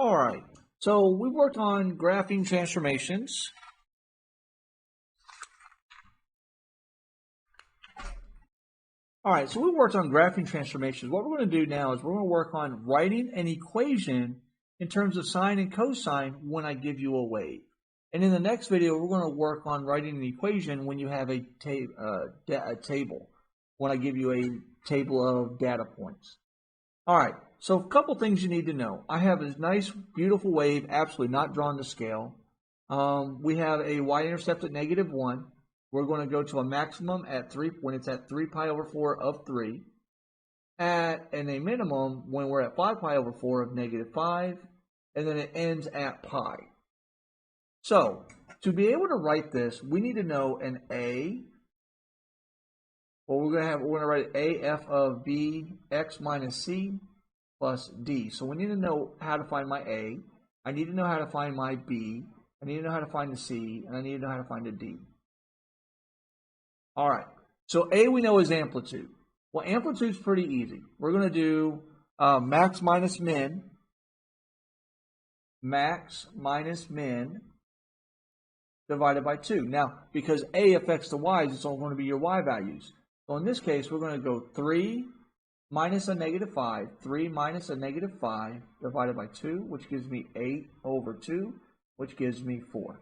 All right, so we worked on graphing transformations. All right, so we worked on graphing transformations. What we're going to do now is we're going to work on writing an equation in terms of sine and cosine when I give you a wave. And in the next video, we're going to work on writing an equation when you have a table, when I give you a table of data points. All right, so a couple things you need to know. I have a nice, beautiful wave, absolutely not drawn to scale. We have a y-intercept at -1. We're going to go to a maximum at 3 when it's at 3 pi over 4 of 3, and a minimum when we're at 5 pi over 4 of -5, and then it ends at pi. So to be able to write this, we need to know an a. Well, we're going to write AF of B x minus C plus D. So we need to know how to find my A. I need to know how to find my B. I need to know how to find the C. And I need to know how to find the D. All right. So A we know is amplitude. Well, amplitude's pretty easy. We're going to do max minus min. Max minus min divided by 2. Now, because A affects the y's, it's all going to be your y values. So in this case, we're going to go 3 minus a -5, 3 minus a -5 divided by 2, which gives me 8 over 2, which gives me 4.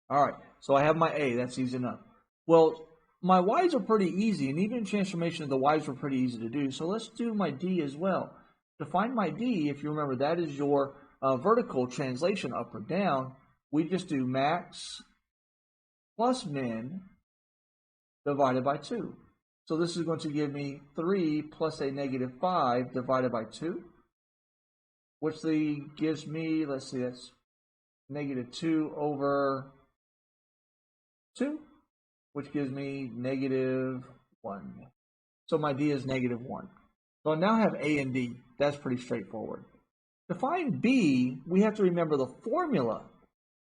All right, so I have my A. That's easy enough. Well, my y's are pretty easy, and even in transformation, the y's were pretty easy to do. So let's do my D as well. To find my D, if you remember, that is your vertical translation up or down. We just do max plus min divided by 2. So this is going to give me 3 plus a -5 divided by 2, which gives me, let's see, that's -2 over 2, which gives me -1. So my D is -1. So I now have A and D. That's pretty straightforward. To find B, we have to remember the formula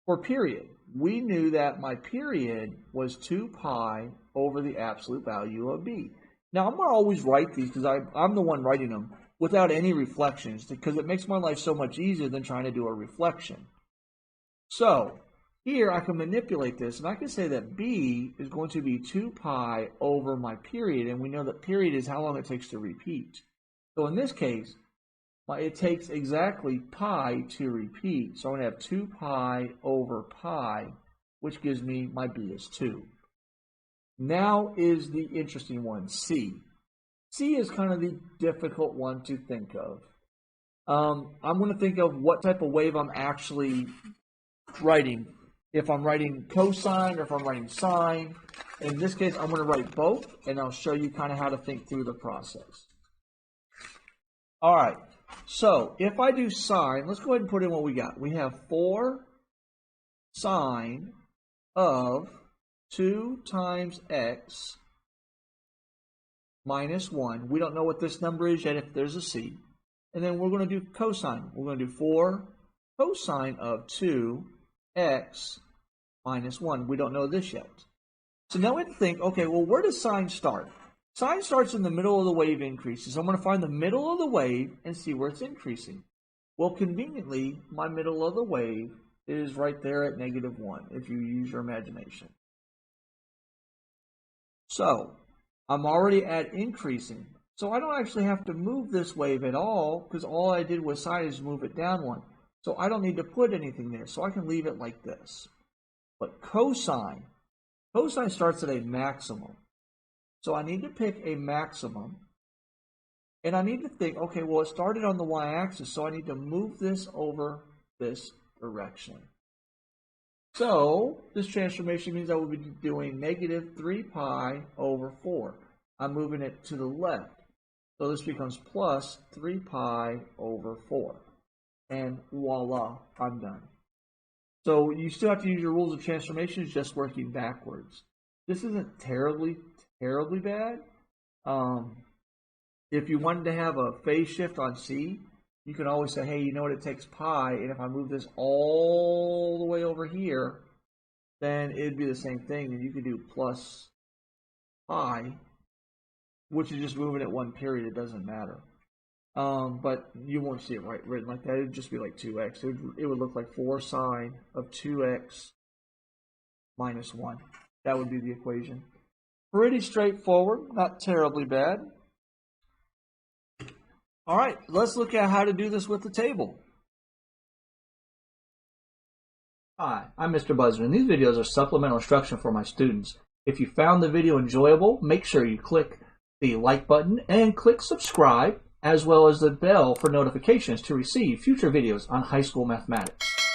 for period. We knew that my period was 2 pi over the absolute value of B. Now, I'm going to always write these because I'm the one writing them without any reflections because it makes my life so much easier than trying to do a reflection. So here I can manipulate this and I can say that B is going to be 2 pi over my period, and we know that period is how long it takes to repeat. So in this case, it takes exactly pi to repeat. So I'm going to have 2 pi over pi, which gives me my B is 2. Now is the interesting one, C. C is kind of the difficult one to think of. I'm going to think of what type of wave I'm actually writing. If I'm writing cosine or if I'm writing sine. In this case, I'm going to write both, and I'll show you kind of how to think through the process. All right. So if I do sine, let's go ahead and put in what we got. We have 4 sine of 2 times x minus 1. We don't know what this number is yet if there's a c. And then we're going to do cosine. We're going to do 4 cosine of 2x minus 1. We don't know this yet. So now we have to think, okay, well, where does sine start? Sine starts in the middle of the wave increases. So I'm going to find the middle of the wave and see where it's increasing. Well, conveniently, my middle of the wave is right there at -1 if you use your imagination. So I'm already at increasing. So I don't actually have to move this wave at all because all I did with sine is move it down 1. So I don't need to put anything there. So I can leave it like this. But cosine starts at a maximum. So I need to pick a maximum, and I need to think, okay, well, it started on the y-axis, so I need to move this over this direction. So this transformation means I will be doing -3 pi over 4. I'm moving it to the left. So this becomes plus 3 pi over 4. And voila, I'm done. So you still have to use your rules of transformation, it's just working backwards. This isn't terribly bad. If you wanted to have a phase shift on C, you can always say, hey, you know what, it takes pi, and if I move this all the way over here, then it'd be the same thing, and you could do plus pi, which is just moving it one period, it doesn't matter. but you won't see it written like that. It would just be like 2x. It would look like 4 sine of 2x minus 1. That would be the equation. Pretty straightforward, not terribly bad. All right, let's look at how to do this with the table. Hi, I'm Mr. Buzzard, and these videos are supplemental instruction for my students. If you found the video enjoyable, make sure you click the like button and click subscribe, as well as the bell for notifications to receive future videos on high school mathematics.